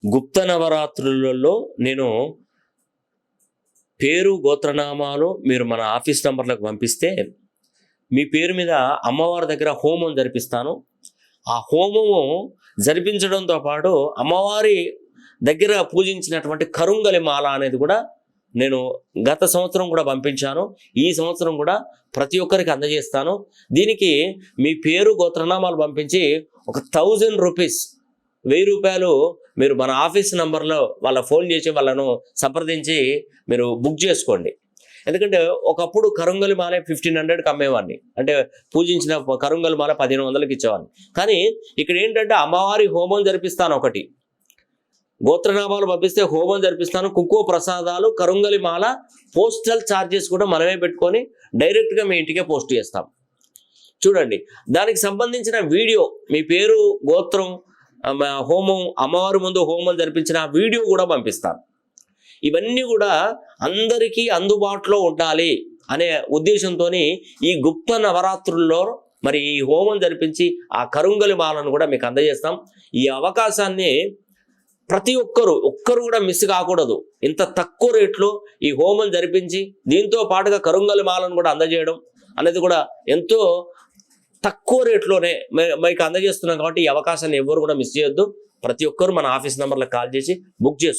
గుప్త నవరాత్రులలో నేను పేరు గోత్రనామాలు మీరు మన ఆఫీస్ నంబర్లకు పంపిస్తే మీ పేరు మీద అమ్మవారి దగ్గర హోమం జరిపిస్తాను. ఆ హోమము జరిపించడంతో పాటు అమ్మవారి దగ్గర పూజించినటువంటి కరుంగలి మాల అనేది కూడా నేను గత సంవత్సరం కూడా పంపించాను. ఈ సంవత్సరం కూడా ప్రతి ఒక్కరికి అందజేస్తాను. దీనికి మీ పేరు గోత్రనామాలు పంపించి ఒక 1000 రూపీస్ 1000 రూపాయలు మీరు మన ఆఫీస్ నంబర్లో వాళ్ళ ఫోన్ చేసి వాళ్ళను సంప్రదించి మీరు బుక్ చేసుకోండి. ఎందుకంటే ఒకప్పుడు కరుంగలి మాల 1500కి అమ్మేవాడిని, అంటే పూజించిన కరుంగలి మాల 1500కి ఇచ్చేవాడిని. కానీ ఇక్కడ ఏంటంటే అమ్మవారి హోమం జరిపిస్తాను, ఒకటి గోత్రనామాలు పంపిస్తే హోమం జరిపిస్తాను, కుంకుమ ప్రసాదాలు, కరుంగలి మాల, పోస్టల్ ఛార్జెస్ కూడా మనమే పెట్టుకొని డైరెక్ట్గా మీ ఇంటికే పోస్ట్ చేస్తాం. చూడండి, దానికి సంబంధించిన వీడియో, మీ పేరు గోత్రం హోమం అమ్మవారి ముందు హోమం జరిపించిన వీడియో కూడా పంపిస్తాను. ఇవన్నీ కూడా అందరికీ అందుబాటులో ఉండాలి అనే ఉద్దేశంతో ఈ గుప్త నవరాత్రుల్లో మరి ఈ హోమం జరిపించి ఆ కరుంగలి మాలను కూడా మీకు అందజేస్తాం. ఈ అవకాశాన్ని ప్రతి ఒక్కరు కూడా మిస్ కాకూడదు. ఇంత తక్కువ రేట్లో ఈ హోమం జరిపించి దీంతో పాటుగా కరుంగలి మాలను కూడా అందజేయడం అనేది కూడా ఎంతో తక్కువ రేట్లోనే మీకు అందజేస్తున్నాం. కాబట్టి ఈ అవకాశాన్ని ఎవరు కూడా మిస్ చేయొద్దు. ప్రతి ఒక్కరు మన ఆఫీస్ నెంబర్లకు కాల్ చేసి బుక్ చేసుకోండి.